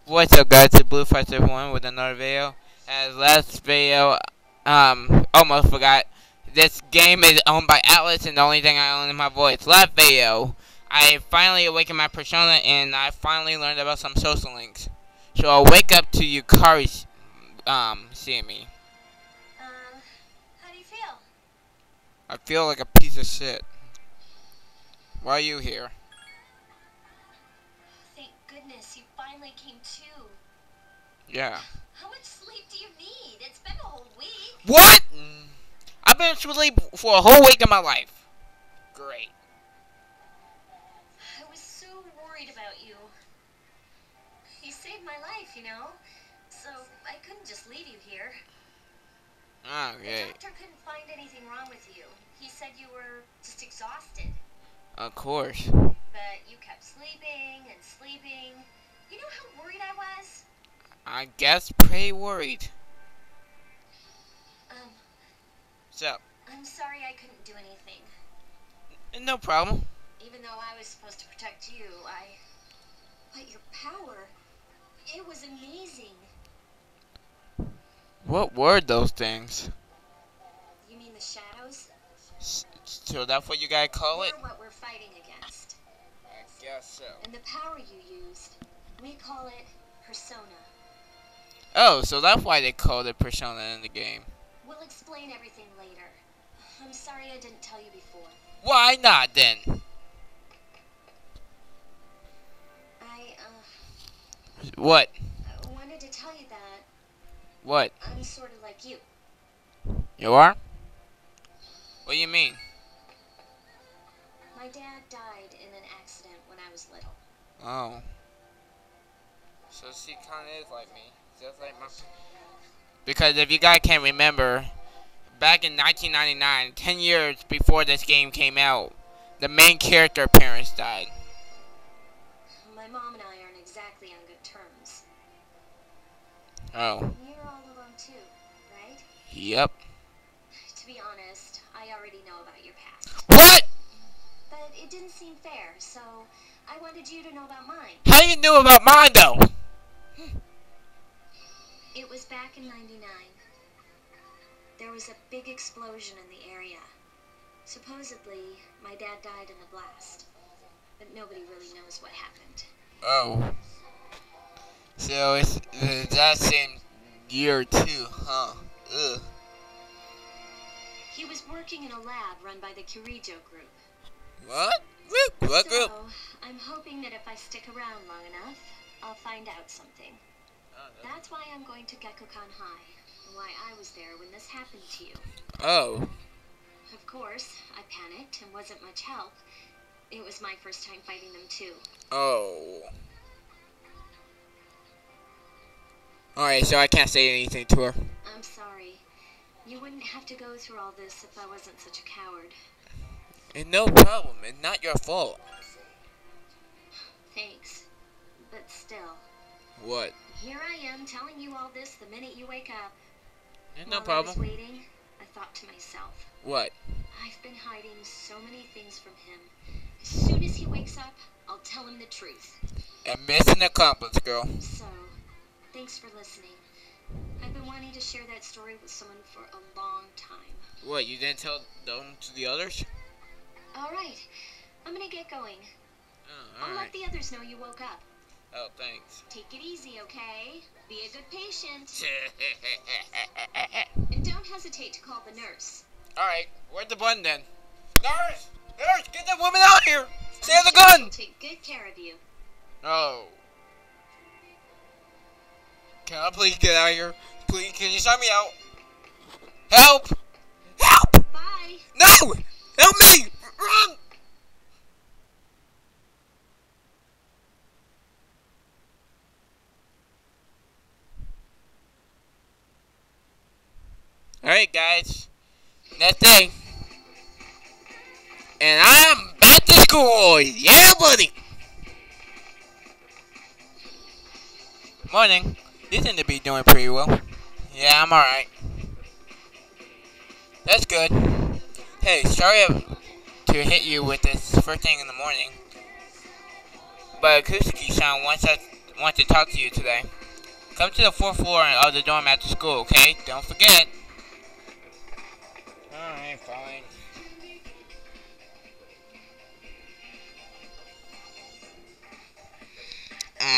What's up, guys? It's Blue571 with another video. As last video, almost forgot. This game is owned by Atlas, and the only thing I own is my voice. Last video, I finally awakened my persona, and I finally learned about some social links. So I'll wake up to Yukari, seeing me. How do you feel? I feel like a piece of shit. Why are you here? Thank goodness you finally came to. Yeah. How much sleep do you need? It's been a whole week. What? I've been asleep for a whole week of my life. Great. I was so worried about you. You saved my life, you know? So I couldn't just leave you here. Okay. The doctor couldn't find anything wrong with you. He said you were just exhausted. Of course. But you kept sleeping and sleeping. You know how worried I was? I guess pretty worried. So, I'm sorry I couldn't do anything. no problem. Even though I was supposed to protect you, But your power, it was amazing. What were those things? You mean the shadows? So that's what you gotta call it? They're what we're fighting against. I guess so. And the power you used, we call it persona. Oh, so that's why they called it Persona in the game. We'll explain everything later. I'm sorry I didn't tell you before. Why not then? What? I wanted to tell you that What? I'm sort of like you. You are? What do you mean? My dad died in an accident when I was little. Oh. So she kinda is like me. Just like my... Because if you guys can't remember, back in 1999, 10 years before this game came out, the main character parents died. My mom and I aren't exactly on good terms. Oh. You're all alone too, right? Yep. To be honest, I already know about your past. What? But it didn't seem fair, so I wanted you to know about mine. How you knew about mine though? It was back in '99. There was a big explosion in the area. Supposedly, my dad died in the blast. But nobody really knows what happened. Oh. So it's that same year too, huh? Ugh. He was working in a lab run by the Kirijo group. What? What group? So, I'm hoping that if I stick around long enough, I'll find out something. That's why I'm going to Gekkoukan High, and why I was there when this happened to you. Oh. Of course, I panicked and wasn't much help. It was my first time fighting them too. Oh. Alright, so I can't say anything to her. I'm sorry. You wouldn't have to go through all this if I wasn't such a coward. And no problem, it's not your fault. Thanks. But still. What? Here I am telling you all this the minute you wake up. There's no While I problem. was waiting, I thought to myself, What? I've been hiding so many things from him. As soon as he wakes up, I'll tell him the truth. A mission accomplished, girl. So, thanks for listening. I've been wanting to share that story with someone for a long time. What, you didn't tell them to the others? Alright, I'm gonna get going. Oh, I'll let alright. the others know you woke up. Oh, thanks. Take it easy, okay? Be a good patient. And don't hesitate to call the nurse. Alright, where's the button then? Nurse! Nurse, get that woman out here! She has a gun! I'll take good care of you. Oh. Can I please get out of here? Please, can you sign me out? Help! Help! Bye. No! Help me! Run! Alright, guys. Next day. And I'm back to school! Yeah, buddy! Morning. You seem to be doing pretty well. Yeah, I'm alright. That's good. Hey, sorry to hit you with this first thing in the morning. But Kusuki-san want to talk to you today. Come to the 4th floor of the dorm after school, okay? Don't forget. Alright, fine.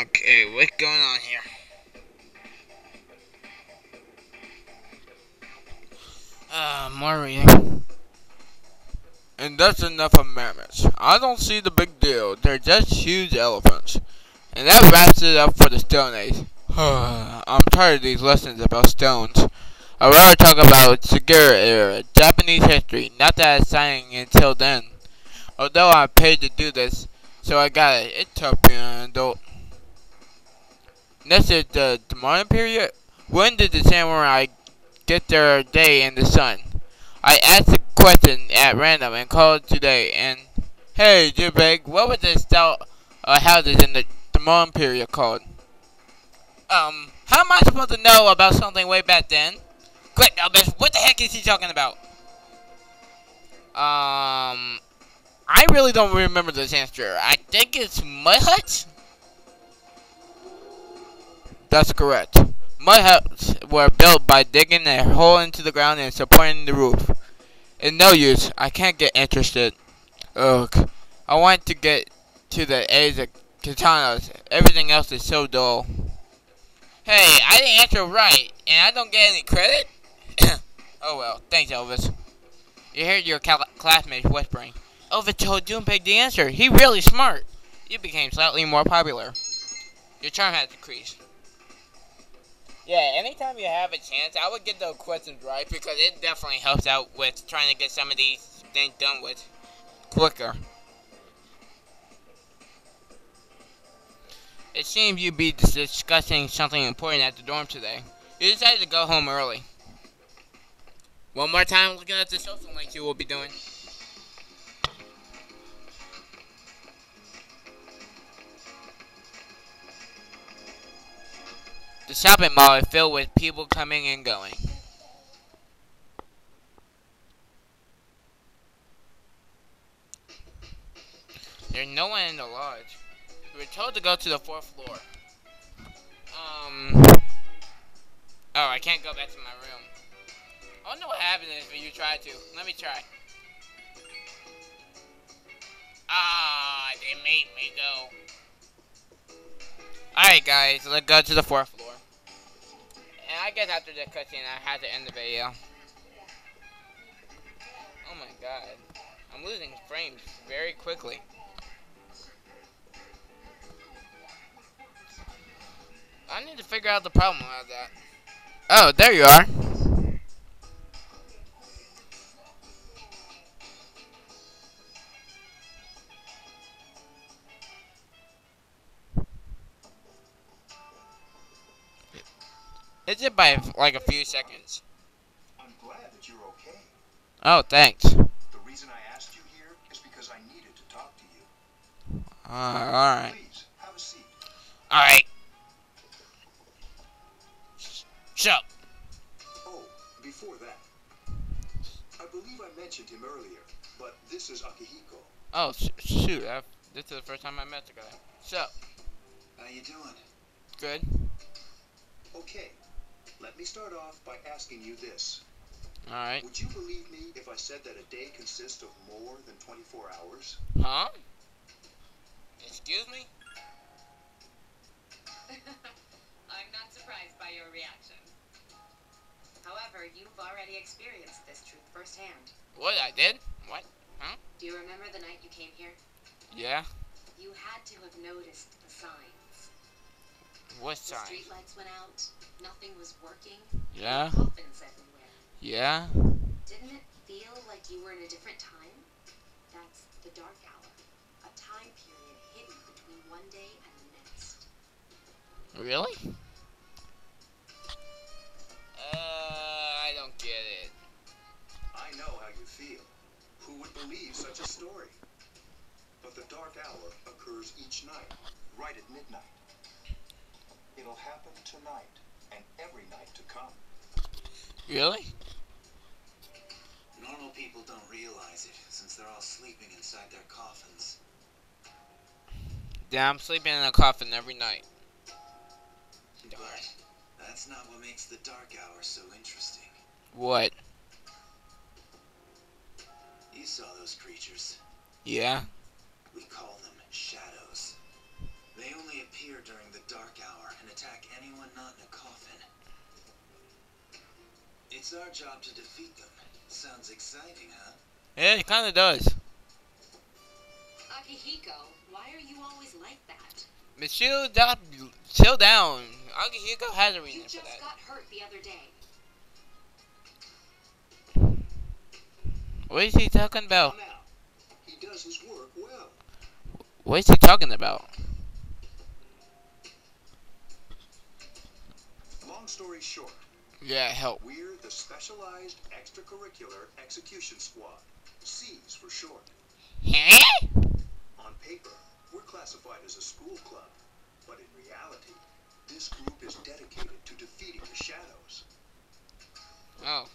Okay, what's going on here? More reading. And that's enough of mammoths. I don't see the big deal. They're just huge elephants. And that wraps it up for the Stone Age. I'm tired of these lessons about stones. I'd rather talk about Shigeru era, Japanese history, not that I was signing until then. Although I'm paid to do this, so I got it. It's tough being an adult. Next is the Demon period. When did the samurai get their day in the sun? I asked the question at random and called today. And hey, Jibeg, what was the style houses in the Demon period called? How am I supposed to know about something way back then? Quick, Elvis, what the heck is he talking about? I really don't remember this answer. I think it's mud huts? That's correct. Mud huts were built by digging a hole into the ground and supporting the roof. It's no use. I can't get interested. Ugh. I want to get to the age of katanas. Everything else is so dull. Hey, I didn't answer right, and I don't get any credit? Oh well, thanks Elvis. You heard your classmates whispering. Elvis told Junpei the answer. He really smart. You became slightly more popular. Your charm has decreased. Yeah, anytime you have a chance, I would get the questions right because it definitely helps out with trying to get some of these things done with quicker. It seems you'd be discussing something important at the dorm today. You decided to go home early. One more time looking at the social links you will be doing. The shopping mall is filled with people coming and going. There's no one in the lodge. We were told to go to the 4th floor. Oh, I can't go back to my room. I wonder what happens if you try to. Let me try. They made me go. Alright guys, let's go to the 4th floor. And I guess after the cutscene I had to end the video. Oh my god. I'm losing frames very quickly. I need to figure out the problem with that. Oh, there you are. It's just by like a few seconds. I'm glad that you're okay. Oh, thanks. The reason I asked you here is because I needed to talk to you. Alright. Please, have a seat. Alright. Shut up. Oh, before that, I believe I mentioned him earlier, but this is Akihiko. Oh, shoot. This is the first time I met the guy. Shut up. How you doing? Good. Okay, let me start off by asking you this. Alright. Would you believe me if I said that a day consists of more than 24 hours? Huh? Excuse me? I'm not surprised by your reaction. However, you've already experienced this truth firsthand. What, I did? What? Huh? Do you remember the night you came here? Yeah? You had to have noticed the signs. What The sign? streetlights went out, nothing was working, Yeah? coffins everywhere. Yeah? Didn't it feel like you were in a different time? That's the Dark Hour, a time period hidden between one day and the next. Really? I don't get it. I know how you feel. Who would believe such a story? But the Dark Hour occurs each night, right at midnight. It'll happen tonight, and every night to come. Really? Normal people don't realize it, since they're all sleeping inside their coffins. Yeah, I'm sleeping in a coffin every night. But that's not what makes the Dark Hour so interesting. What? You saw those creatures. Yeah. We call them shadows. They only appear during the Dark Hour and attack anyone not in a coffin. It's our job to defeat them. Sounds exciting, huh? Yeah, it kind of does. Akihiko, why are you always like that? But chill down. Akihiko has a You reason for just that. got hurt the other day. What is he talking about? Now, he does his work well. What is he talking about? Long story short, Yeah, help. we're the Specialized Extracurricular Execution Squad. C's for short. Huh? On paper, we're classified as a school club, but in reality, this group is dedicated to defeating the shadows. Oh,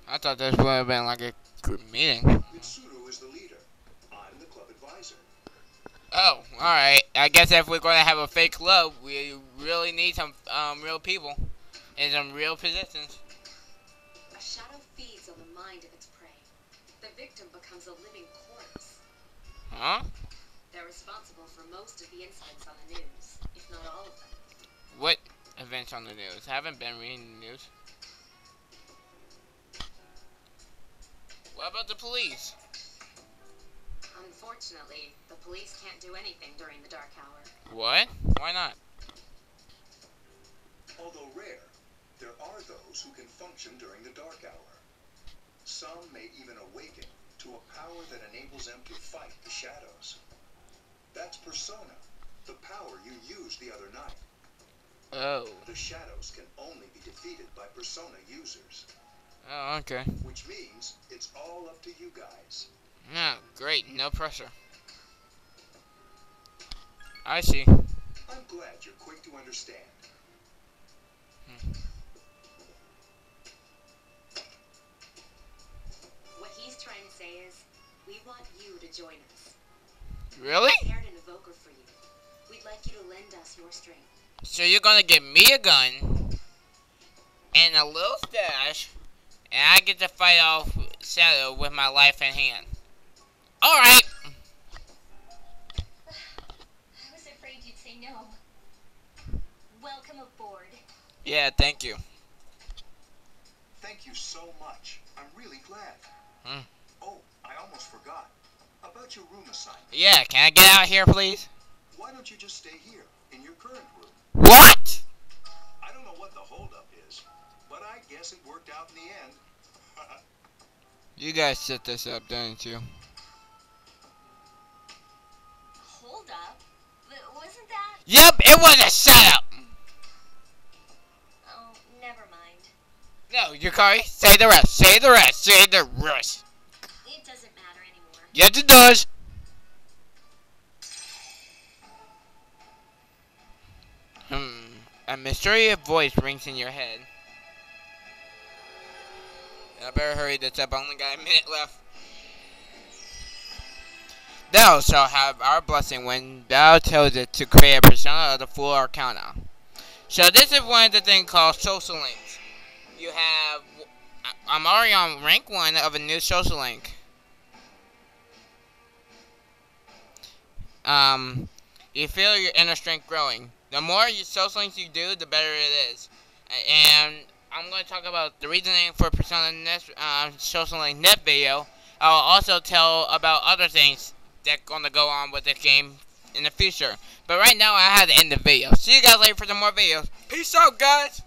I thought this would have been like a group meeting. Mitsuru is the leader. I'm the club advisor. Oh, alright. I guess if we're going to have a fake club, we really need some real people in some real positions. A shadow feeds on the mind of its prey. The victim becomes a living corpse. Huh? They're responsible for most of the incidents on the news, if not all of them. What events on the news? I haven't been reading the news. What about the police? Unfortunately, the police can't do anything during the dark hour. What? Why not? Although rare, there are those who can function during the dark hour. Some may even awaken to a power that enables them to fight the shadows. That's Persona, the power you used the other night. Oh. The shadows can only be defeated by Persona users, Oh, okay. which means it's all up to you guys. Yeah, great. No pressure. I see. I'm glad you're quick to understand. What he's trying to say is, we want you to join us. Really? We prepared an evoker for you. We'd like you to lend us your strength. So you're gonna give me a gun and a little stash, and I get to fight off Shadow with my life in hand. Alright! I was afraid you'd say no. Welcome aboard. Yeah, thank you. Thank you so much. I'm really glad. Oh, I almost forgot. About your room assignment. Yeah, can I get out here, please? Why don't you just stay here, in your current room? What? I don't know what the holdup is, but I guess it worked out in the end. You guys set this up, didn't you? Hold up. But wasn't that? Yep, it was a setup! Oh, never mind. No, Yukari, say the rest, say the rest, say the rest. It doesn't matter anymore. Yes, it does. A mysterious voice rings in your head. I better hurry this up, I only got a minute left. Thou shalt have our blessing when thou tells it to create a persona of the full arcana. So this is one of the things called social links. You have, I'm already on rank 1 of a new social link. You feel your inner strength growing. The more social links you do, the better it is. And I'm going to talk about the reasoning for Persona next social link net video. I'll also tell about other things that's going to go on with this game in the future. But right now, I had to end the video. See you guys later for some more videos. Peace out, guys.